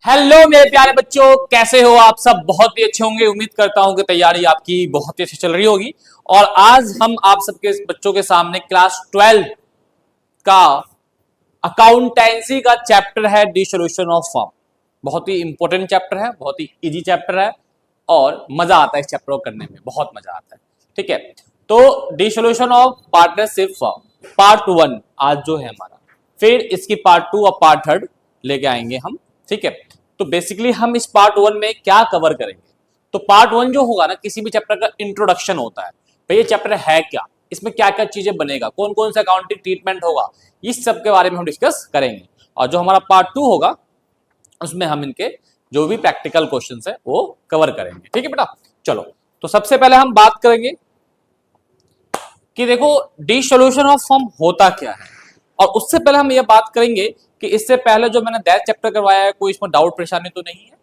Hello मेरे प्यारे बच्चों, कैसे हो आप सब? बहुत ही अच्छे होंगे। उम्मीद करता हूं कि तैयारी आपकी बहुत ही अच्छी चल रही होगी। और आज हम आप सबके बच्चों के सामने क्लास 12 का अकाउंटेंसी का चैप्टर है डिसोल्यूशन ऑफ फर्म। बहुत ही इंपॉर्टेंट चैप्टर है, बहुत ही इजी चैप्टर है और मजा आता है इस चैप्टर को करने में, बहुत मजा आता है। ठीक है, तो dissolution of partnership firm part 1 आज जो है हमारा, फिर इसकी पार्ट 2 और पार्ट 3 लेके आएंगे हम। ठीक है, तो बेसिकली हम इस पार्ट 1 में क्या कवर करेंगे? तो पार्ट 1 जो होगा ना, किसी भी चैप्टर का इंट्रोडक्शन होता है। भाई ये चैप्टर है क्या, इसमें क्या क्या चीजें बनेगा, कौन कौन सा अकाउंटिंग ट्रीटमेंट होगा, इस सब के बारे में हम डिस्कस करेंगे। और जो हमारा पार्ट 2 होगा उसमें हम इनके जो भी प्रैक्टिकल क्वेश्चंस है वो कवर करेंगे। ठीक है बेटा, चलो। तो सबसे पहले हम बात करेंगे कि देखो डिसोल्यूशन ऑफ फर्म होता क्या है। और उससे पहले हम ये बात करेंगे कि इससे पहले जो मैंने दैट चैप्टर करवाया है, कोई इसमें डाउट परेशानी तो नहीं है।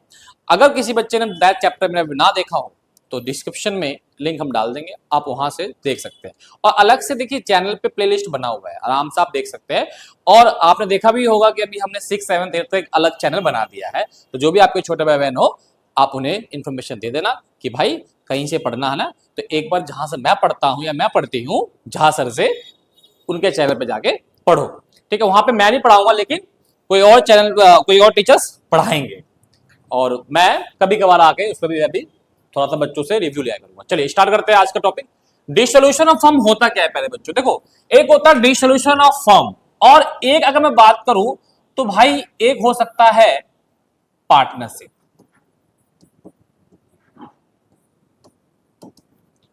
अगर किसी बच्चे ने दैट चैप्टर में ना देखा हो तो डिस्क्रिप्शन में लिंक हम डाल देंगे, आप वहां से देख सकते हैं। और अलग से देखिए चैनल पे प्लेलिस्ट बना हुआ है, आराम से आप देख सकते हैं। और आपने देखा भी होगा कि अभी हमने 6, 7, 8 तक अलग चैनल बना दिया है। तो जो भी आपके छोटे भाई बहन हो, आप उन्हें इन्फॉर्मेशन दे देना कि भाई कहीं से पढ़ना है ना, तो एक बार जहां से मैं पढ़ता हूं या मैं पढ़ती हूँ जहां सर से, उनके चैनल पे जाके पढ़ो। ठीक है, वहां पे मैं नहीं पढ़ाऊंगा, लेकिन कोई और चैनल, कोई और टीचर्स पढ़ाएंगे। और मैं कभी कभार आके उस पर भी अभी थोड़ा सा बच्चों से रिव्यू लिया करूंगा। चलिए स्टार्ट करते हैं आज का टॉपिक। डिसोल्यूशन ऑफ फर्म होता क्या है पहले बच्चों देखो। एक होता है डिसोल्यूशन ऑफ फर्म, और एक अगर मैं बात करूं तो भाई एक हो सकता है पार्टनरशिप।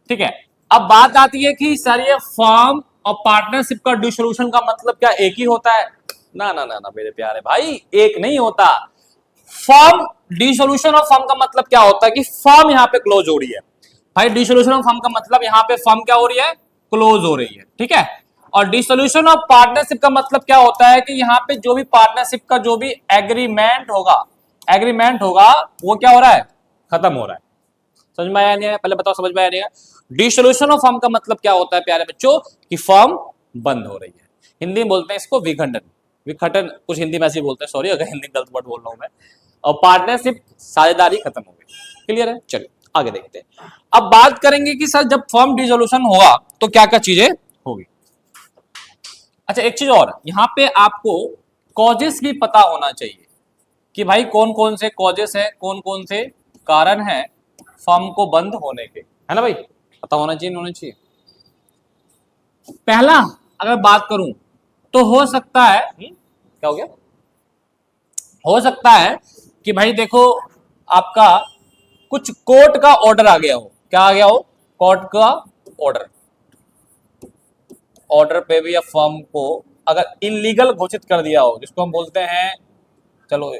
ठीक है, अब बात आती है कि सर ये फर्म और पार्टनरशिप का डिसोल्यूशन का मतलब क्या एक ही होता है? ना ना ना ना मेरे प्यारे भाई, एक नहीं होता। फर्म डिसोल्यूशन ऑफ फर्म का मतलब क्या होता है कि फर्म यहां पे क्लोज हो रही है। भाई डिसोल्यूशन ऑफ फर्म का मतलब यहां पे फर्म क्या हो रही है? क्लोज हो रही है। ठीक है, और डिसोल्यूशन ऑफ पार्टनरशिप का मतलब क्या होता है कि यहां पे जो भी पार्टनरशिप का जो भी एग्रीमेंट होगा वो क्या हो रहा है? खत्म हो रहा है। समझ में आया नहीं है? पहले बताओ, समझ में आया नहीं है? डिसोल्यूशन ऑफ फर्म का मतलब क्या होता है प्यारे बच्चों कि फर्म बंद हो रही है। हिंदी में बोलते हैं इसको विखंडन, विखटन कुछ हिंदी में ऐसे ही बोलते हैं, सॉरी अगर हिंदी गलत वर्ड बोल रहा हूं मैं। और पार्टनरशिप साझेदारी खत्म हो गई। क्लियर है? चलिए आगे देखते हैं। अब बात करेंगे कि सर जब फर्म डिसोल्यूशन होगा तो क्या क्या चीजें होगी। अच्छा एक चीज और, यहां पे आपको कॉजेस भी पता होना चाहिए कि भाई कौन कौन से कॉजेस है, कौन कौन से कारण है फर्म को बंद होने के, है ना भाई? पता होना चाहिए, होना चाहिए। पहला अगर बात करूं तो हो सकता है क्या हो गया, हो सकता है कि भाई देखो आपका कुछ कोर्ट का ऑर्डर आ गया हो। क्या आ गया हो? कोर्ट का ऑर्डर। ऑर्डर पे भी या फर्म को अगर इलीगल घोषित कर दिया हो, जिसको हम बोलते हैं, चलो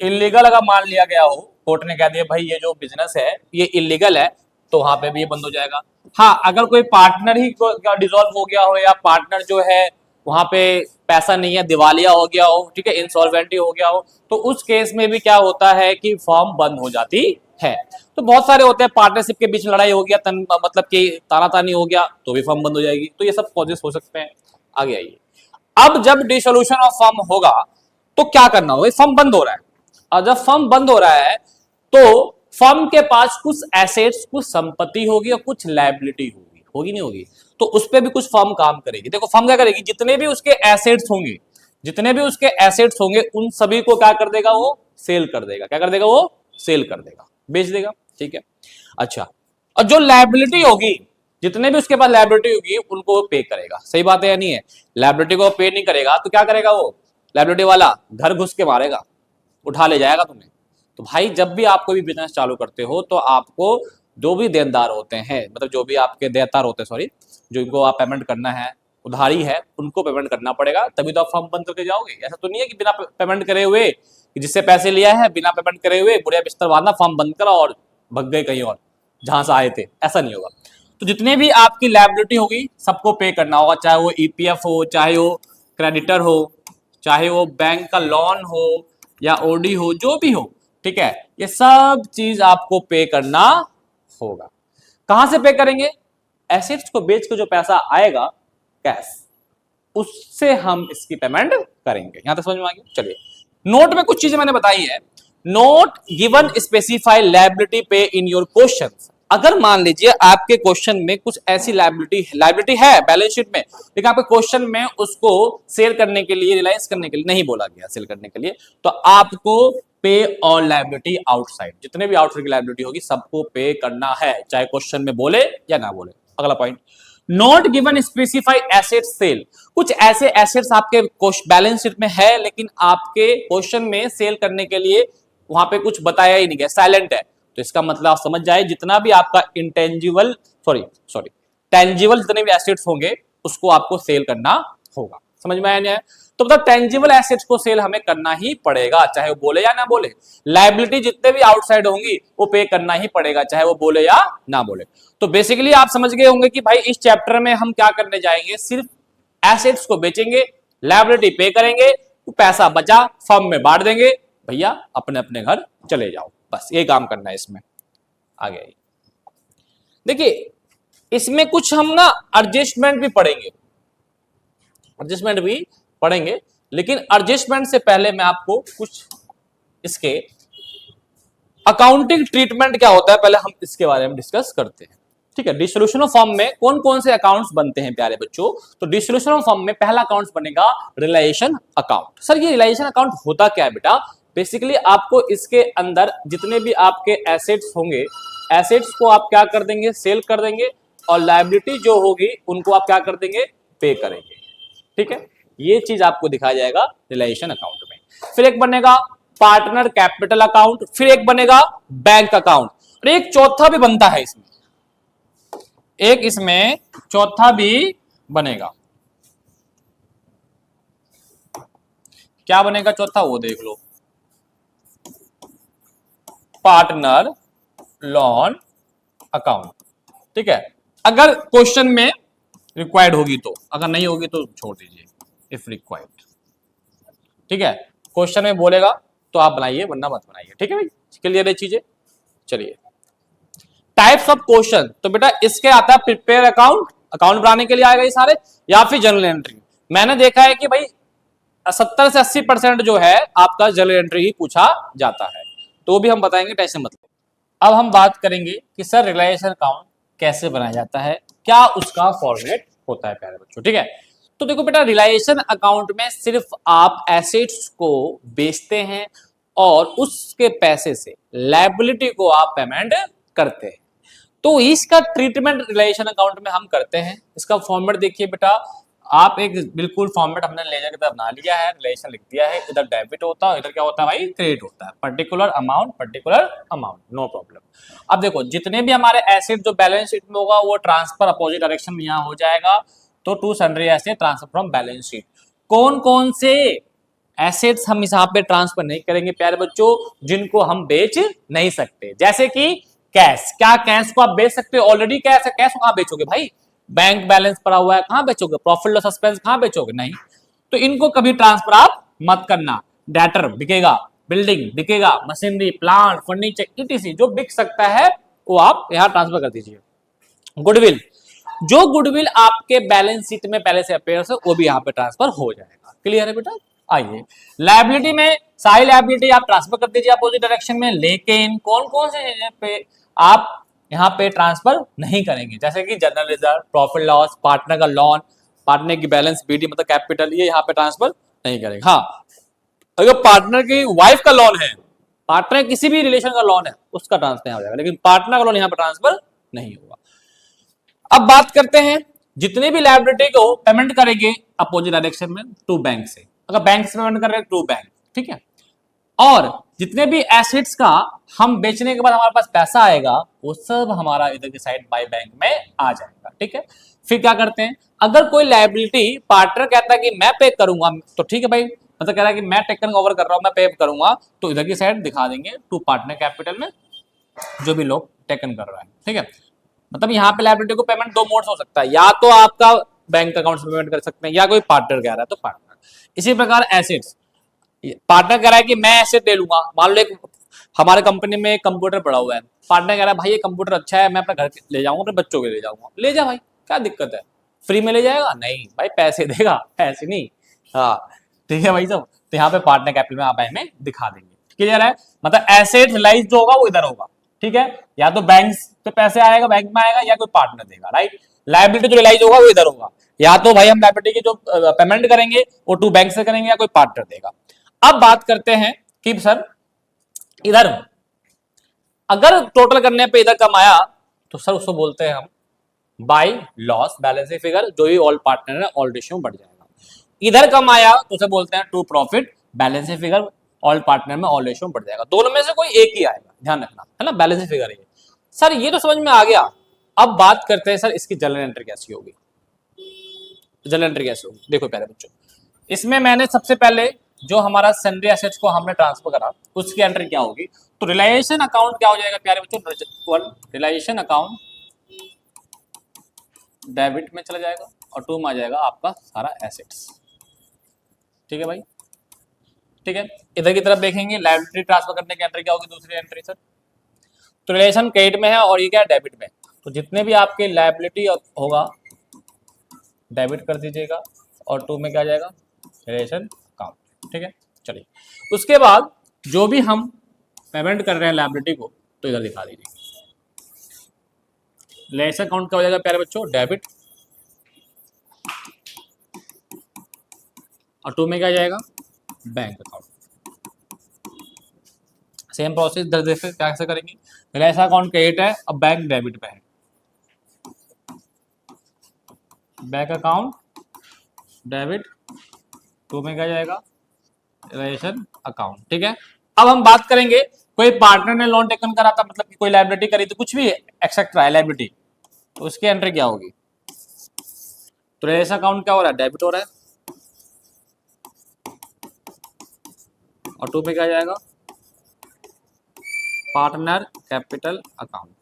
इलीगल अगर मान लिया गया हो, कोर्ट ने कह दिया भाई ये जो बिजनेस है ये इलीगल है, तो वहां पे भी ये बंद हो जाएगा। हाँ, अगर कोई पार्टनर ही डिसॉल्व हो गया हो या पार्टनर जो है वहां पे पैसा नहीं है, दिवालिया हो गया हो, ठीक है, इंसॉल्वेंटी हो गया हो, तो उस केस में भी क्या होता है कि फर्म बंद हो जाती है। तो बहुत सारे होते हैं, पार्टनरशिप के बीच लड़ाई हो गया, मतलब कि तानातानी हो गया, तो भी फर्म बंद हो जाएगी। तो ये सब कॉजेस हो सकते हैं। आगे आइए। अब जब डिसोल्यूशन ऑफ फर्म होगा तो क्या करना होगा? फर्म बंद हो रहा है, और जब फर्म बंद हो रहा है तो फर्म के पास कुछ एसेट्स, कुछ संपत्ति होगी और कुछ लायबिलिटी होगी, होगी नहीं होगी? तो उस पर भी कुछ फर्म काम करेगी। देखो फर्म क्या करेगी, जितने भी उसके एसेट्स होंगे, जितने भी उसके एसेट्स होंगे उन सभी को क्या कर देगा? वो सेल कर देगा। क्या कर देगा? वो सेल कर देगा, बेच देगा। ठीक है, अच्छा। और जो लायबिलिटी होगी, जितने भी उसके पास लायबिलिटी होगी उनको पे करेगा। सही बात है या नहीं है? लायबिलिटी को पे नहीं करेगा तो क्या करेगा? वो लायबिलिटी वाला घर घुस के मारेगा, उठा ले जाएगा तुम्हें। तो भाई जब भी आप कोई भी बिजनेस चालू करते हो तो आपको जो भी देनदार होते हैं, मतलब जो भी आपके देयतार होते हैं, सॉरी, जो इनको आप पेमेंट करना है, उधारी है, उनको पेमेंट करना पड़ेगा, तभी तो आप फर्म बंद करके जाओगे। ऐसा तो नहीं है कि बिना पेमेंट करे हुए, जिससे पैसे लिया है बिना पेमेंट करे हुए बुढ़िया बिस्तर बांधा, फर्म बंद करा और भग गए कहीं और जहां से आए थे। ऐसा नहीं होगा। तो जितने भी आपकी लायबिलिटी होगी सबको पे करना होगा, चाहे वो ईपीएफ हो, चाहे वो क्रेडिटर हो, चाहे वो बैंक का लोन हो या ओडी हो, जो भी हो। ठीक है, ये सब चीज आपको पे करना होगा। कहां से पे करेंगे? एसेट्स को बेच के जो पैसा आएगा, कैश, उससे हम इसकी पेमेंट करेंगे। यहां तक समझ में आ गया। चलिए, नोट में कुछ चीजें मैंने बताई है। नोट गिवन स्पेसिफाई लायबिलिटी पे इन योर क्वेश्चन। अगर मान लीजिए आपके क्वेश्चन में कुछ ऐसी लायबिलिटी है बैलेंस शीट में, लेकिन आपके क्वेश्चन में उसको सेल करने के लिए, रिलाइज करने के लिए नहीं बोला गया सेल करने के लिए, तो आपको पे ऑल लायबिलिटी आउटसाइड, जितने भी आउटसाइड की लायबिलिटी होगी सबको पे करना है, चाहे क्वेश्चन में बोले या ना बोले। अगला point, not given specify asset sale. कुछ ऐसे एसेट्स आपके बैलेंस शीट में है लेकिन आपके क्वेश्चन में सेल करने के लिए वहां पे कुछ बताया ही नहीं गया, साइलेंट है। तो इसका मतलब आप समझ जाए, जितना भी आपका इंटेंजिबल सॉरी टेंजिबल जितने भी एसेट्स होंगे उसको आपको सेल करना होगा। समझ में आया नहीं? तो मतलब टेंजिबल एसेट्स को सेल हमें करना ही पड़ेगा, चाहे वो बोले या ना बोले। लायबिलिटी जितने भी आउटसाइड होंगी वो पे करना ही पड़ेगा, चाहे वो बोले या ना बोले। तो बेसिकली आप समझ गए होंगे कि भाई इस चैप्टर में हम क्या करने जाएंगे, सिर्फ एसेट्स को बेचेंगे, लायबिलिटी पे करेंगे, पैसा बचा फर्म में बांट देंगे, भैया अपने अपने घर चले जाओ, बस ये काम करना है इसमें। आगे देखिए, इसमें कुछ हम ना एडजस्टमेंट भी पढ़ेंगे, लेकिन एडजस्टमेंट से पहले मैं आपको कुछ इसके अकाउंटिंग ट्रीटमेंट क्या होता है पहले हम इसके बारे में डिस्कस करते हैं। ठीक है, डिसोल्यूशन ऑफ फर्म में कौन कौन से अकाउंट्स बनते हैं प्यारे बच्चों? तो डिसोल्यूशन ऑफ फर्म में पहला अकाउंट बनेगा रिलायेशन अकाउंट। सर ये रिलायेशन अकाउंट होता क्या है बेटा? बेसिकली आपको इसके अंदर जितने भी आपके एसेट्स होंगे, एसेट्स को आप क्या कर देंगे, सेल कर देंगे, और लायबिलिटी जो होगी उनको आप क्या कर देंगे, पे करेंगे। ठीक है, ये चीज आपको दिखाया जाएगा रिलायेशन अकाउंट में। फिर एक बनेगा पार्टनर कैपिटल अकाउंट, फिर एक बनेगा बैंक अकाउंट, और एक चौथा भी बनता है इसमें, एक इसमें चौथा भी बनेगा। क्या बनेगा चौथा, वो देख लो, पार्टनर लोन अकाउंट। ठीक है, अगर क्वेश्चन में रिक्वायर्ड होगी तो, अगर नहीं होगी तो छोड़ दीजिए, इफ रिक्वायर्ड। ठीक है, क्वेश्चन में बोलेगा तो आप बनाइए, वरना मत बनाइए। ठीक है भाई, क्लियर है चीजें? चलिए, टाइप्स ऑफ क्वेश्चन, तो बेटा इसके आता है प्रिपेयर अकाउंट, अकाउंट बनाने के लिए आएगा ये सारे, या फिर जनरल एंट्री। मैंने देखा है कि भाई 70 से 80% जो है आपका जनरल एंट्री ही पूछा जाता है, तो भी हम बताएंगे, टेंशन मत लो। अब हम बात करेंगे कि सर रिलायेशन अकाउंट कैसे बनाया जाता है, क्या उसका फॉर्मेट होता है प्यारे बच्चों। ठीक है, तो देखो बेटा, रिलायेशन अकाउंट में सिर्फ आप एसेट्स को बेचते हैं और उसके पैसे से लायबिलिटी को आप पेमेंट करते हैं। तो इसका ट्रीटमेंट रिलायेशन अकाउंट में हम करते हैं। इसका फॉर्मेट देखिए बेटा, आप एक बिल्कुल फॉर्मेट हमने लेजर की तरह बना लिया है, रिलेशन लिख दिया है, इधर डेबिट होता है, इधर क्या होता है भाई, क्रेडिट होता है, पर्टिकुलर अमाउंट, नो प्रॉब्लम। अब देखो, जितने भी हमारे एसेट जो बैलेंस शीट में होगा वो ट्रांसफर अपोजिट डायरेक्शन में यहाँ हो जाएगा, तो to sundry asset transfer from balance sheet. कौन कौन से एसेट्स हम यहाँ पे ट्रांसफर नहीं करेंगे प्यारे बच्चों, जिनको हम बेच नहीं सकते, जैसे कि कैश। क्या कैश को आप बेच सकते हो? ऑलरेडी कैश है, कैश को कहां बेचोगे भाई? बैंक बैलेंस पड़ा हुआ है, कहां बेचोगे? प्रॉफिट लॉस सस्पेंस कहां बेचोगे? नहीं। तो इनको कभी ट्रांसफर आप मत करना। डेटर बिकेगा, बिल्डिंग बिकेगा, मशीनरी, प्लांट, फर्नीचर, इटीसी जो बिक सकता है वो आप यहां ट्रांसफर कर दीजिए। गुडविल, जो गुडविल आपके बैलेंस शीट में पहले से अपेयर है वो भी यहाँ पे ट्रांसफर हो जाएगा। क्लियर है बेटा? आइए, लायबिलिटी में सारी लायबिलिटी आप ट्रांसफर कर दीजिए अपोजिट डायरेक्शन में, लेकिन कौन कौन से चीजें पे आप यहाँ पे ट्रांसफर नहीं करेंगे, जैसे कि general reserve, profit loss, partner का लोन, पार्टनर की बैलेंस बीडी मतलब कैपिटल, ये यहाँ पे ट्रांसफर नहीं करेंगे। हाँ, अगर पार्टनर की वाइफ का लोन है, पार्टनर किसी भी रिलेशन का लोन है, उसका ट्रांसफर हो जाएगा, लेकिन पार्टनर का लोन यहाँ पे ट्रांसफर नहीं होगा। अब बात करते हैं, जितने भी लायबिलिटी को पेमेंट करेंगे अपोजिट डायरेक्शन में टू बैंक से, अगर बैंक से पेमेंट कर रहे हैं टू बैंक, ठीक है, और जितने भी एसेट्स का हम बेचने के बाद हमारे पास पैसा आएगा वो सब हमारा इधर की साइड बाय बैंक में आ जाएगा। ठीक है, फिर क्या करते हैं, अगर कोई लायबिलिटी पार्टनर कहता है कि मैं पे करूंगा, तो ठीक है भाई, मतलब कह रहा है कि मैं टेकन ओवर कर रहा हूं, मैं पे करूंगा, तो इधर की साइड दिखा देंगे टू पार्टनर कैपिटल में जो भी लोग टेकन कर रहा है। ठीक है, मतलब यहाँ पे लायबिलिटी को पेमेंट दो मोड्स हो सकता है, या तो आपका बैंक अकाउंट से पेमेंट कर सकते हैं, या कोई पार्टनर कह रहा है तो पार्टनर। इसी प्रकार एसेट्स, पार्टनर कह रहा है कि मैं एसेट ले लूंगा, मान लो एक हमारे कंपनी में कंप्यूटर पड़ा हुआ है, पार्टनर कह रहा है भाई ये कंप्यूटर अच्छा है, मैं अपने घर ले जाऊंगा, अपने बच्चों के ले जाऊंगा, ले जा भाई, क्या दिक्कत है, फ्री में ले जाएगा? नहीं भाई, पैसे देगा, ऐसे नहीं। हाँ ठीक है भाई साहब। तो यहाँ पे पार्टनर कैपिटल में आप बैंक में दिखा देंगे। क्लियर है? मतलब एसेट रियलाइज जो होगा वो इधर होगा। ठीक है, या तो बैंक से पैसे आएगा, बैंक में आएगा, या कोई पार्टनर देगा। राइट, लायबिलिटी जो रियलाइज होगा वो इधर होगा। या तो भाई हम लायबिलिटी की जो पेमेंट करेंगे वो टू बैंक से करेंगे, या कोई पार्टनर देगा। अब बात करते हैं कि सर इधर अगर टोटल करने पे इधर कम आया तो सर उसको बोलते हैं हम बाय लॉस बैलेंसिंग फिगर, जो भी ऑल पार्टनर है ऑल रेशियो बढ़ जाएगा। इधर कम आया तो उसे बोलते हैं to profit balancing figure, old partner में ऑल रेशियो बढ़ जाएगा। दोनों में से कोई एक ही आएगा, ध्यान रखना है ना, बैलेंसिंग फिगर है। सर ये तो समझ में आ गया। अब बात करते हैं सर इसकी जर्नल एंट्री कैसी होगी। जर्नल एंट्री कैसे होगी देखो प्यारे बच्चों, इसमें मैंने सबसे पहले जो हमारा सन्ड्री एसेट्स को हमने ट्रांसफर करा उसकी एंट्री क्या होगी। तो रिलायेशन अकाउंट क्या हो जाएगा प्यारे बच्चों, रिलायेशन अकाउंट डेबिट में चला जाएगा और टू में आ जाएगा आपका सारा एसेट्स। ठीक है भाई, ठीक है। इधर की तरफ देखेंगे लायबिलिटी ट्रांसफर करने की एंट्री क्या होगी, दूसरी एंट्री सर। तो रिलेशन क्रेडिट में है और ये क्या है, डेबिट में। तो जितने भी आपके लायबिलिटी होगा डेबिट कर दीजिएगा और टू में क्या आ जाएगा, रिलेशन अकाउंट। ठीक है, चलिए उसके बाद जो भी हम पेमेंट कर रहे हैं लायबिलिटी को तो इधर दिखा दीजिए। रिलेशन अकाउंट क्या हो जाएगा प्यारे बच्चों, डेबिट, और टू में क्या आ जाएगा, बैंक अकाउंट। सेम प्रोसेस इधर देखिए कैसे करेंगे। रिलायंस अकाउंट क्रेडिट है, अब बैंक डेबिट पे है, बैंक अकाउंट डेबिट, टू में क्या जाएगा, रिलेशन अकाउंट। ठीक है, अब हम बात करेंगे कोई पार्टनर ने लोन टेकन करा था, मतलब कि कोई लायबिलिटी करी तो कुछ भी एक्सेट्रा है लायबिलिटी, तो उसकी एंट्री क्या होगी। तो रिलेशन अकाउंट क्या हो रहा है, डेबिट हो रहा है, और टू में क्या जाएगा, पार्टनर कैपिटल अकाउंट।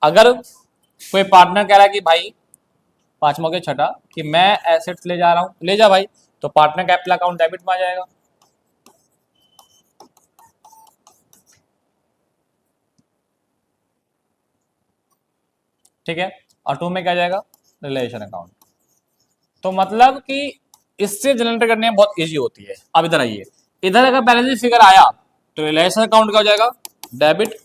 अगर कोई पार्टनर कह रहा है कि भाई पांचवा के छठा कि मैं एसेट्स ले जा रहा हूं, ले जा भाई, तो पार्टनर कैपिटल अकाउंट डेबिट में आ जाएगा। ठीक है, और टू में क्या जाएगा, रिलेशन अकाउंट। तो मतलब कि इससे जनरेट करने में बहुत इजी होती है। अब इधर आइए, इधर अगर बैलेंस फिगर आया तो रिलेशन अकाउंट क्या हो जाएगा, डेबिट,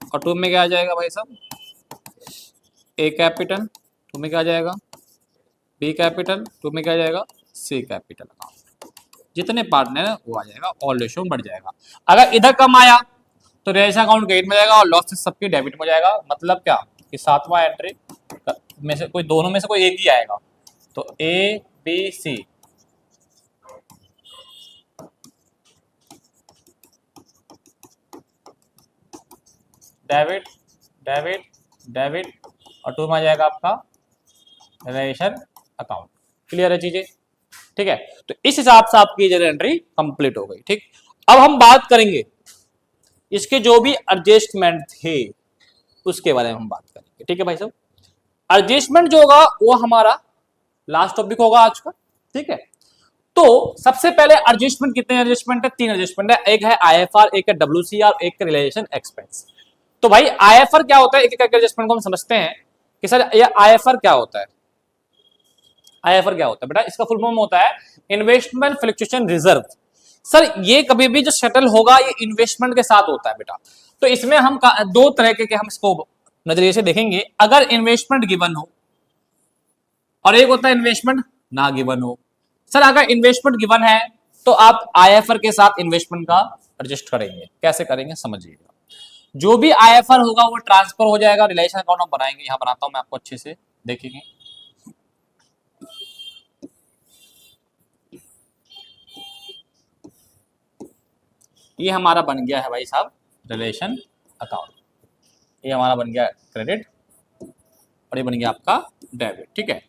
और टू में क्या आ जाएगा भाई साहब, ए कैपिटल, टू में क्या आ जाएगा, बी कैपिटल, टू में क्या आ जाएगा, सी कैपिटल अकाउंट। जितने पार्टनर है वो आ जाएगा, ऑल रेशियो बढ़ जाएगा। अगर इधर कम आया तो रिलेशन अकाउंट क्रेडिट में जाएगा और लॉसेस सबकी डेबिट में जाएगा। मतलब क्या कि सातवां एंट्री में से कोई दोनों में से कोई एक ही आएगा। तो A B C, debit debit debit, और टू में आ जाएगा आपका रिलेशन अकाउंट। क्लियर है चीजें? ठीक है, तो इस हिसाब से आपकी जनरल एंट्री कंप्लीट हो गई। ठीक, अब हम बात करेंगे इसके जो भी एडजस्टमेंट थे उसके बारे में हम बात करेंगे। ठीक है भाई साहब, एडजस्टमेंट जो होगा वो हमारा लास्ट टॉपिक होगा आज का। ठीक है, तो सबसे पहले एडजस्टमेंट, कितने एडजस्टमेंट है, तीन एडजस्टमेंट है। एक है आईएफआर, एक है डब्ल्यूसीआर, एक है रियलाइजेशन एक्सपेंस। तो भाई आईएफआर क्या होता है, एक एक एडजस्टमेंट को हम समझते हैं कि सर ये आईएफआर क्या होता है। आईएफआर क्या होता है बेटा, इसका फुल फॉर्म होता है इन्वेस्टमेंट फ्लक्चुएशन रिजर्व। सर ये कभी भी जो सेटल होगा ये इन्वेस्टमेंट के साथ होता है बेटा। तो इसमें हम दो तरह के हम इसको नजरिए से देखेंगे। अगर इन्वेस्टमेंट गिवन हो और एक होता है इन्वेस्टमेंट ना गिवन हो। सर अगर इन्वेस्टमेंट गिवन है तो आप आईएफआर के साथ इन्वेस्टमेंट का एडजस्ट करेंगे। कैसे करेंगे समझिएगा। जो भी आईएफआर होगा वो ट्रांसफर हो जाएगा, रिलेशन अकाउंट हम बनाएंगे, यहां बनाता हूं मैं आपको अच्छे से देखेंगे। ये हमारा बन गया है भाई साहब रिलेशन अकाउंट, ये हमारा बन गया क्रेडिट और ये बन गया आपका डेबिट। ठीक है,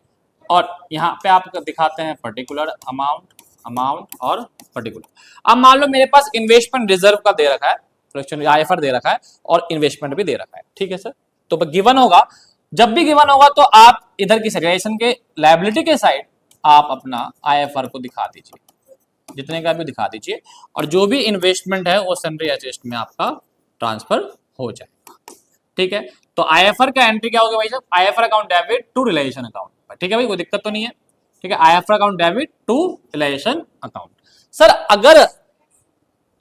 और यहाँ पे आप दिखाते हैं पर्टिकुलर अमाउंट, अमाउंट और पर्टिकुलर। अब मान लो मेरे पास इन्वेस्टमेंट रिजर्व का दे रखा है, आईएफआर दे रखा है और इन्वेस्टमेंट भी दे रखा है। ठीक है सर, तो गिवन होगा, जब भी गिवन होगा तो आप इधर की रिलेशन के लायबिलिटी के साइड आप अपना आईएफआर को दिखा दीजिए, जितने का भी दिखा दीजिए, और जो भी इन्वेस्टमेंट है वो सन्ड्री एसेट्स में आपका ट्रांसफर हो जाएगा। ठीक है, तो आईएफआर का एंट्री क्या होगा भाई साहब, IFR account debit to realisation account. ठीक है भाई, कोई दिक्कत तो नहीं है। ठीक है, IFR account debit to realisation account. Sir अगर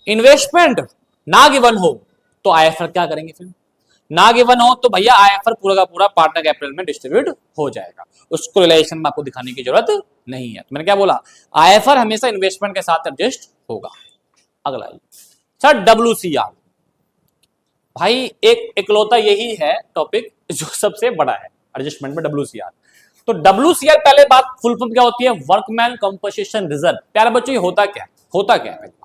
इन्वेस्टमेंट ना गिवन हो तो आईएफआर क्या करेंगे फिर, ना गिवन हो तो भैया आईएफआर पूरा का पूरा पार्टनर कैपिटल में डिस्ट्रीब्यूट हो जाएगा, उसको रिलेशन में आपको दिखाने की जरूरत नहीं है। तो मैंने क्या बोला, आईएफआर हमेशा इन्वेस्टमेंट के साथ एडजस्ट होगा। अगला सर डब्ल्यूसीआर, भाई एक इकलौता यही है टॉपिक जो सबसे बड़ा है एडजस्टमेंट में, डब्ल्यूसीआर। तो डब्ल्यूसीआर पहले बात फुल फॉर्म क्या होती है, वर्कमैन कंपनसेशन रिजर्व। प्यारे बच्चों ये होता क्या है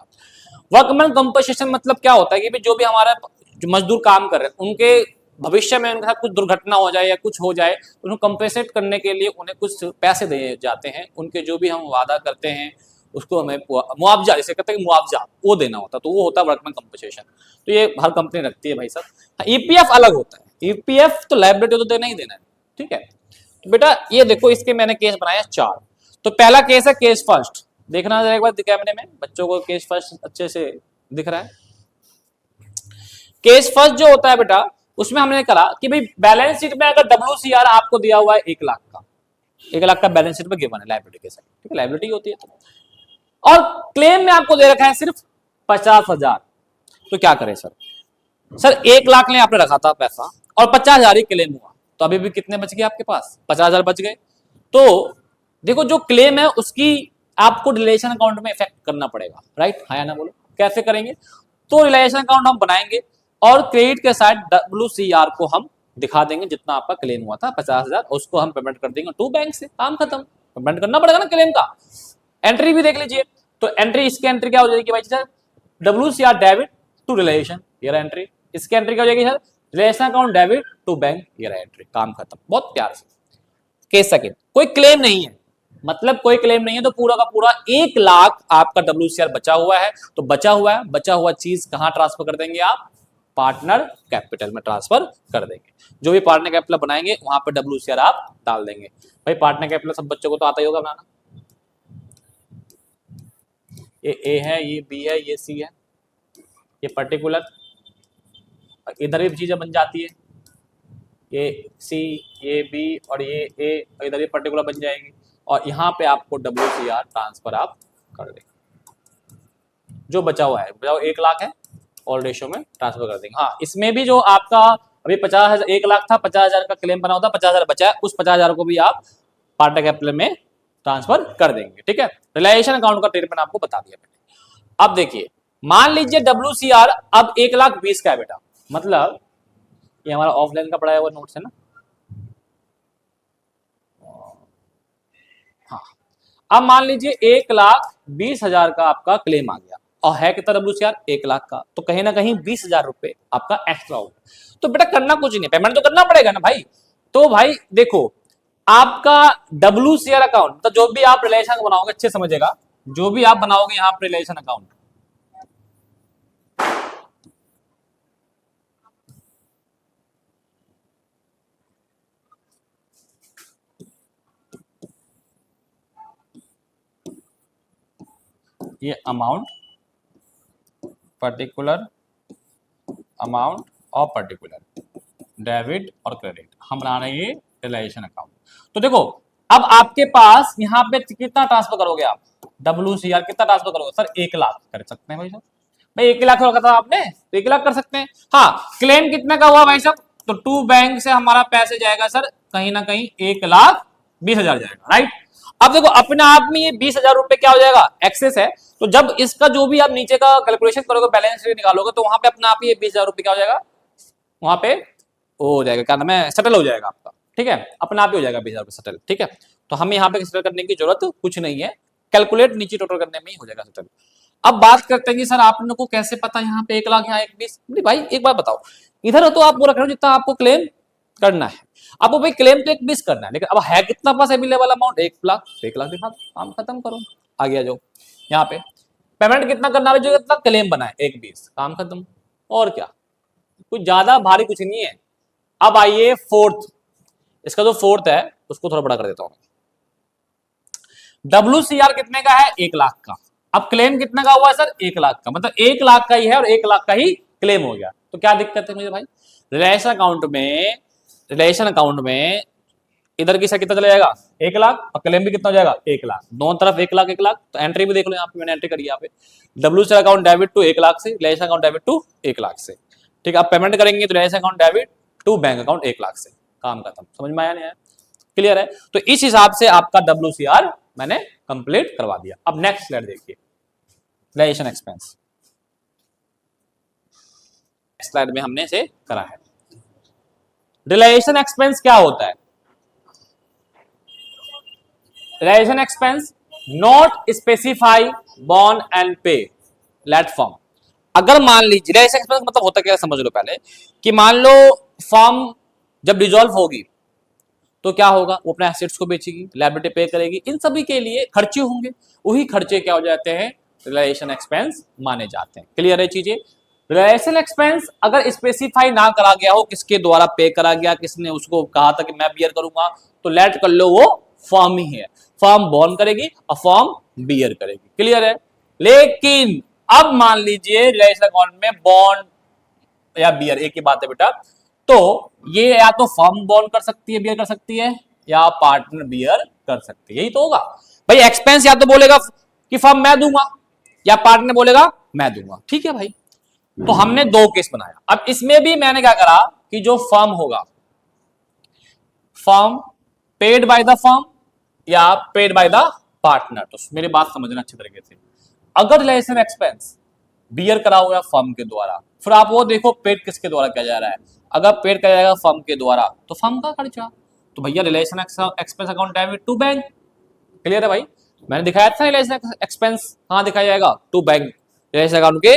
वर्कमैन कंपनसेशन मतलब क्या होता है कि जो भी हमारा जो मजदूर काम कर रहे हैं उनके भविष्य में उनके साथ कुछ दुर्घटना हो जाए या कुछ हो जाए तो उनको कंपेंसेट करने के लिए उन्हें कुछ पैसे दिए जाते हैं, उनके जो भी हम वादा करते हैं उसको हमें मुआवजा, जैसे कहते हैं मुआवजा, वो देना होता है, तो वो होता है वर्कमैन कंपनसेशन। तो ये हर कंपनी रखती है भाई साहब। ईपीएफ अलग होता है, ईपीएफ तो लायबिलिटी तो देना ही देना है। ठीक है, तो बेटा ये देखो इसके मैंने केस बनाया 4। तो पहला केस है केस फर्स्ट, देखना एक बार कैमरे में, बच्चों को केस फर्स्ट अच्छे से दिख रहा है। केस फर्स्ट जो होता है बेटा, उसमें हमने कहा कि भाई बैलेंस शीट में अगर डब्ल्यूसीआर आपको दिया हुआ है 1 लाख का, 1 लाख का बैलेंस शीट में गिवन है लायबिलिटी के साथ। ठीक है, लायबिलिटी होती है तो, और क्लेम में आपको दे रखा है सिर्फ 50,000। तो क्या करें सर 1 लाख ने आपने रखा था पैसा और 50,000 ही क्लेम हुआ, तो अभी भी कितने बच गए आपके पास, 50,000 बच गए। तो देखो जो क्लेम है उसकी आपको रिलेशन अकाउंट में इफेक्ट करना पड़ेगा, राइट, हाँ या ना बोलो, कैसे करेंगे। तो रिलेशन अकाउंट हम बनाएंगे और क्रेडिट के साथ डब्ल्यूसीआर को हम दिखा देंगे, जितना आपका क्लेम हुआ था 50,000 उसको हम पेमेंट कर देंगे टू बैंक से, काम खत्म। पेमेंट करना पड़ेगा ना क्लेम का। एंट्री भी देख लीजिए, तो एंट्री, इसकी एंट्री क्या हो जाएगी भाई sir, WCR debit to relation, ये रहा एंट्री। इसकी एंट्री क्या हो जाएगी sir, relation account debit to bank, ये रहा एंट्री, काम खत्म। बहुत प्यार से। केस सेकंड, कोई क्लेम नहीं है, मतलब कोई क्लेम नहीं है, तो पूरा का पूरा 1 लाख आपका डब्ल्यूसीआर बचा हुआ है। तो बचा हुआ चीज कहां ट्रांसफर कर देंगे आप, पार्टनर कैपिटल में ट्रांसफर कर देंगे। जो भी पार्टनर कैपिटल बनाएंगे वहां पर डब्ल्यूसीआर आप डाल देंगे। भाई पार्टनर कैपिटल सब बच्चों को तो आता ही होगा बनाना, ये ए है, ये बी है, ये सी है, ये पर्टिकुलर, इधर भी चीजें बन जाती है, ये सी, ये बी और ये ए, इधर भी पर्टिकुलर बन जाएगी, और यहाँ पे आपको डब्ल्यूसीआर ट्रांसफर आप कर देंगे। जो बचा हुआ है, 1 लाख है और रेशो में ट्रांसफर कर देंगे। हाँ, इसमें भी जो आपका अभी 50,000, 1 लाख था, 50,000 का क्लेम बना होता, 50,000 बचा है, उस 50,000 को भी आप पार्टनर कैपिटल में ट्रांसफर कर देंगे। ठीक है, रिलायेशन अकाउंट का ट्रीटमेंट आपको बता दिया मैंने। अब देखिए, मान लीजिए डब्ल्यूसीआर अब 1,20,000 का है बेटा, मतलब ये हमारा ऑफलाइन का पढ़ाया हुआ नोट्स है ना। हाँ, अब मान लीजिए 1,20,000 का आपका क्लेम आ गया और है कितना डब्ल्यूसीआर, 1 लाख का, तो कहीं ना कहीं 20,000 रुपए आपका एक्स्ट्रा होगा। तो बेटा करना कुछ नहीं, पेमेंट तो करना पड़ेगा ना भाई। तो भाई देखो, आपका डब्ल्यूसीआर अकाउंट, तो जो भी आप रिलेशन बनाओगे, अच्छे समझेगा, जो भी आप बनाओगे यहाँ पर रिलेशन अकाउंट, ये अमाउंट, पर्टिकुलर अमाउंट और पर्टिकुलर डेबिट और क्रेडिट, हम बना रहे हैं रिलेशन अकाउंट। तो देखो, अब आपके पास यहाँ पे कितना ट्रांसफर करोगे आप, डब्ल्यूसीआर कितना ट्रांसफर करोगे सर, 1 लाख कर सकते हैं भाई साहब। भाई 1 लाख रखा था आपने, तो 1 लाख कर सकते हैं। हाँ, क्लेम कितने का हुआ भाई साहब, तो टू बैंक से हमारा पैसे जाएगा सर कहीं ना कहीं 1,20,000 जाएगा, राइट। अब देखो अपने आप में ये 20,000 रुपए क्या हो जाएगा, एक्सेस है। तो जब इसका जो भी आप नीचे का कैलकुलेशन करोगे, बैलेंस शीट निकालोगे, तो वहां पे अपने आप ही 20,000 रुपए क्या हो जाएगा, वहां पे वो हो जाएगा, क्या नाम है, सेटल हो जाएगा आपका। ठीक है, अपने आप ही हो जाएगा 20,000 रुपए सेटल। ठीक है, तो हमें यहाँ पे सेटल करने की जरूरत कुछ नहीं है, कैलकुलेट नीचे टोटल करने में ही हो जाएगा सेटल। अब बात करते हैं कि सर आप लोगों को कैसे पता यहाँ पे 1 लाख, यहाँ 1,20,000। भाई एक बात बताओ, इधर तो आप वो रख रहे हो जितना आपको क्लेम करना है, आपको भाई क्लेम तो 1,20,000 करना है, लेकिन अब है कितना पास अवेलेबल अमाउंट, 1 लाख, 1 लाख दिखा दो, काम खत्म करो, आ गया। जो यहाँ पे पेमेंट कितना करना है, जो कितना क्लेम बना है 1,20,000, काम खत्म। और क्या, कुछ ज्यादा भारी कुछ नहीं है। अब आइए फोर्थ, इसका जो फोर्थ है उसको थोड़ा बड़ा कर देता हूं। डब्ल्यूसीआर कितने का है, 1 लाख का। अब क्लेम कितने का हुआ है सर, 1 लाख का, मतलब 1 लाख का ही है और 1 लाख का ही क्लेम हो गया। तो क्या दिक्कत है मुझे भाई, रिलेशन अकाउंट में इधर की साइड कितना चला जाएगा 1 लाख, और क्लेम भी कितना हो जाएगा 1 लाख, दोनों तरफ 1 लाख 1 लाख। तो एंट्री भी देख लो, यहाँ पे मैंने एंट्री करी है यहाँ पे, डब्ल्यू से अकाउंट डेबिट टू 1 लाख से, relation account debit to 1 lakh से। ठीक है, अब पेमेंट करेंगे तो relation account debit to bank account 1 lakh से, काम खत्म। समझ में आया नहीं आया? क्लियर है? तो इस हिसाब से आपका WCR मैंने कंप्लीट करवा दिया। अब नेक्स्ट स्लाइड देखिए, रिलेशन एक्सपेंस। स्लाइड में हमने इसे करा है। रिलेशन एक्सपेंस क्या होता है? Relation expense not specify bond and पे लेट फॉर्म। अगर मान लीजिए रिलेशन एक्सपेंस मतलब होता क्या, समझ लो पहले कि मान लो फॉर्म जब डिसॉल्व होगी तो क्या होगा, वो अपने एसेट्स को बेचेगी, लायबिलिटी पे करेगी, इन सभी के लिए खर्चे होंगे, वही खर्चे क्या हो जाते हैं, रिलेशन एक्सपेंस माने जाते हैं। क्लियर है चीजें? रिलेशन एक्सपेंस अगर स्पेसिफाई ना करा गया हो किसके द्वारा पे करा गया, किसने उसको कहा था कि मैं बियर करूंगा, तो लेट कर लो वो फॉर्म ही है, फॉर्म बॉन्ड करेगी और फॉर्म बियर करेगी। क्लियर है? लेकिन अब मान लीजिए रिलेशन अकाउंट में बॉन्ड या बियर एक ही बात है बेटा, तो ये या तो फर्म बॉन्ड कर सकती है, बियर कर सकती है, या पार्टनर बियर कर सकती है। यही तो होगा भाई। एक्सपेंस या तो बोलेगा कि फर्म मैं दूंगा, या पार्टनर बोलेगा मैं दूंगा। ठीक है भाई, तो हमने दो केस बनाया। अब इसमें भी मैंने क्या करा कि जो फर्म होगा, firm paid by the firm या पेड बाय द पार्टनर। तो मेरी बात समझना अच्छी तरीके से, अगर रिलेशन एक्सपेंस बियर करा हुआ फर्म के द्वारा, फिर आप वो देखो पेड किसके द्वारा किया जा रहा है। अगर पेड किया जाएगा फर्म के द्वारा तो फर्म का खर्चा, तो भैया relation expense account debit to bank. Clear है भाई? मैंने दिखाया था रिलेशन एक्सपेंस कहां दिखाया जाएगा, टू बैंक, रिलेशन अकाउंट के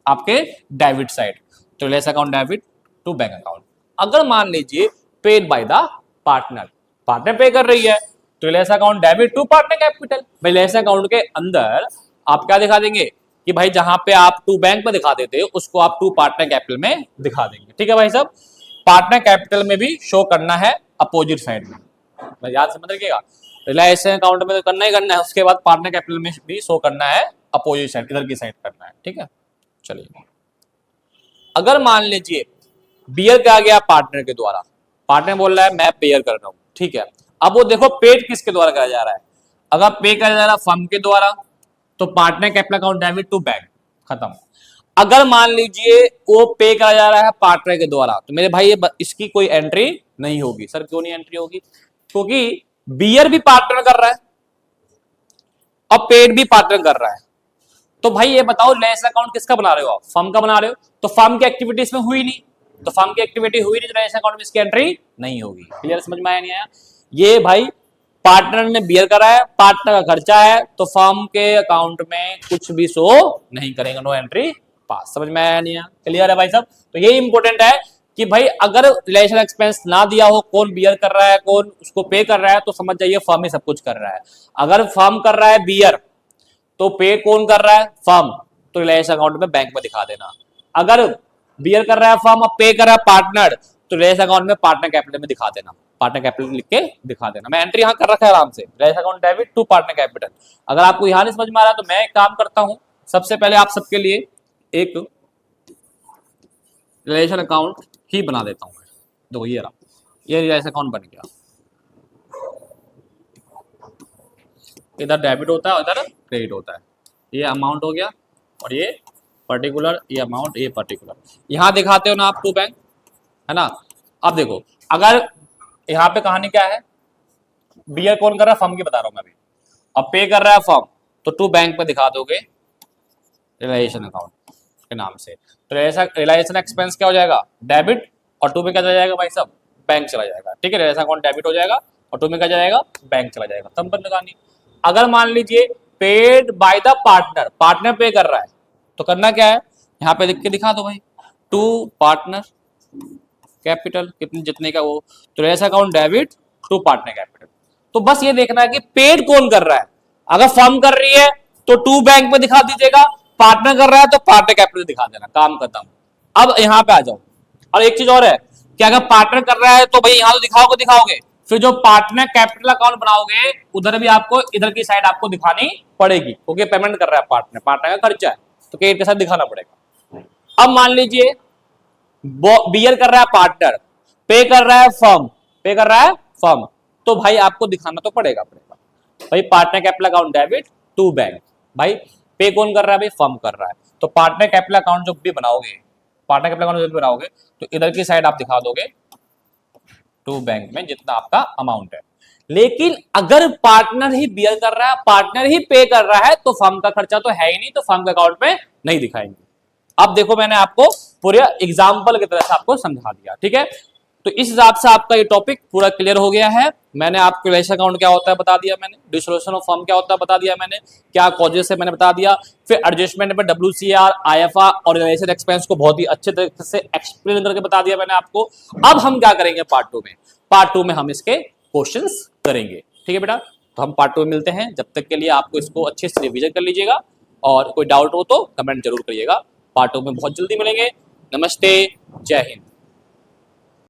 आपके डेबिट साइड, तो relation account debit to bank account. अगर मान लीजिए paid by the partner, partner pay कर रही है, तो relation account debit to partner capital. Relation account के अंदर आप क्या दिखा देंगे कि भाई जहां पे आप टू बैंक में दिखा देते हो उसको आप टू पार्टनर कैपिटल में दिखा देंगे। ठीक है भाई साहब? पार्टनर कैपिटल में भी शो करना है अपोजिट साइड में, भाई याद समझ रखिएगा। रिलायंस अकाउंट में तो करना ही करना है, उसके बाद पार्टनर कैपिटल में भी शो करना है अपोजिट साइड, इधर की साइड करना है। ठीक है, चलिए अगर मान लीजिए बियर किया गया पार्टनर के द्वारा, पार्टनर बोल रहा है मैं पेयर कर रहा हूं, ठीक है, अब वो देखो पेड किसके द्वारा कराया जा रहा है। अगर पे कराया जा रहा है फर्म के द्वारा तो partner capital account debit to bank, खत्म। अगर मान लीजिए वो पे करा जा रहा है पार्टनर के द्वारा, तो मेरे भाई इसकी कोई एंट्री नहीं होगी। सर क्यों नहीं एंट्री होगी? क्योंकि बियर भी पार्टनर कर रहा है और पेड भी पार्टनर कर रहा है। तो भाई ये बताओ रिलेशन अकाउंट किसका बना रहे हो आप? फर्म का बना रहे हो, तो फर्म की एक्टिविटी इसमें हुई नहीं, तो फर्म की एक्टिविटी हुई नहीं, तो रिलेशन अकाउंट में इसकी एंट्री नहीं होगी। क्लियर? समझ में आया नहीं आया? ये भाई पार्टनर ने बियर करा है, पार्टनर का खर्चा है, तो फर्म के अकाउंट में कुछ भी शो नहीं करेगा, नो एंट्री पास। समझ में आया नहीं आया? क्लियर है भाई साहब? तो ये इंपॉर्टेंट है कि भाई अगर रिलेशन एक्सपेंस ना दिया हो, कौन बियर कर रहा है, कौन उसको पे कर रहा है, तो समझ जाइए फर्म ही सब कुछ कर रहा है। अगर फर्म कर रहा है बियर तो पे कौन कर रहा है? फर्म, तो रिलेशन अकाउंट में बैंक में दिखा देना। अगर बियर कर रहा है फर्म और पे कर रहा है पार्टनर, तो रिलेशन अकाउंट में पार्टनर कैपिटल में दिखा देना, पार्टनर कैपिटल लिख के दिखा देना। मैं एंट्री यहां कर रखा है आराम से, relation account debit to partner capital. अगर आपको यहां नहीं समझ में आ रहा तो मैं एक काम करता हूं, सबसे पहले आप सबके लिए एक रिलेशन अकाउंट ही बना देता हूं। देखो ये रिलेशन अकाउंट बन गया, इधर डेबिट होता है, उधर क्रेडिट होता है। ये अमाउंट हो गया और ये पर्टिकुलर, ये अमाउंट, ये पर्टिकुलर। यहां दिखाते हो ना आप टू बैंक, है ना? अब देखो अगर यहाँ पे कहानी क्या है, बियर कौन कर रहा है? फर्म की बता रहा हूं मैं अभी। अब पे कर रहा है फर्म, तो टू बैंक पे दिखा दोगे रिलेशन अकाउंट के नाम से। तो रिलेशन एक्सपेंस क्या हो जाएगा? डेबिट, और टू में क्या चला जाएगा भाई साहब? बैंक चला जाएगा। ठीक है, रिलेशन अकाउंट डेबिट हो जाएगा और टू में क्या जाएगा? बैंक चला जाएगा। तब बंद कहानी। अगर मान लीजिए paid by the partner, partner pay कर रहा है, तो करना क्या है? यहाँ पे लिख के दिखा दो भाई, टू पार्टनर कैपिटल कितने जितने का वो, तो relation account debit to partner capital. तो बस ये देखना है कि पेड कौन कर रहा है। अगर फर्म कर रही है तो टू बैंक में दिखा दीजिएगा, पार्टनर कर रहा है तो पार्टनर कैपिटल दिखा देना, काम खत्म। अब यहाँ पे आ जाओ, और एक चीज और है कि अगर पार्टनर कर रहा है तो भाई यहाँ तो दिखाओगे, फिर जो पार्टनर कैपिटल अकाउंट बनाओगे उधर भी आपको, इधर की साइड आपको दिखानी पड़ेगी, क्योंकि पेमेंट कर रहा है पार्टनर, पार्टनर का खर्चा है, तो क्रेडिट के साथ दिखाना पड़ेगा। अब मान लीजिए बियर कर रहा है पार्टनर, पे कर रहा है फर्म, पे कर रहा है फर्म, तो भाई आपको दिखाना तो पड़ेगा भाई partner capital account debit to bank. भाई पे कौन कर रहा है? भाई फर्म कर रहा है। तो पार्टनर कैपिटल अकाउंट जब भी बनाओगे, पार्टनर कैपिटल अकाउंट जब भी बनाओगे तो इधर की साइड आप दिखा दोगे टू बैंक में जितना आपका अमाउंट है। लेकिन अगर पार्टनर ही बियर कर रहा है, पार्टनर ही पे कर रहा है, तो फर्म का खर्चा तो है ही नहीं, तो फर्म के अकाउंट में नहीं दिखाएंगे। अब देखो मैंने आपको पूरे एग्जाम्पल की तरह से आपको समझा दिया, ठीक है। तो इस हिसाब से आपका ये टॉपिक पूरा क्लियर हो गया है। मैंने आपको रिलेशन अकाउंट क्या होता है बता दिया मैंने, डिसोल्यूशन ऑफ फर्म क्या होता है बता दिया मैंने, क्या कॉजेस है मैंने बता दिया, फिर एडजस्टमेंट में WCR, IFR और रिलेशन एक्सपेंस को बहुत ही अच्छे तरीके से एक्सप्लेन करके बता दिया मैंने आपको। अब हम क्या करेंगे पार्ट 2 में? पार्ट 2 में हम इसके क्वेश्चंस करेंगे, ठीक है बेटा। तो हम पार्ट 2 में मिलते हैं, जब तक के लिए आपको इसको अच्छे से रिवीजन कर लीजिएगा और कोई डाउट हो तो कमेंट जरूर करिएगा। पार्ट 2 में बहुत जल्दी मिलेंगे। नमस्ते, जय हिंद।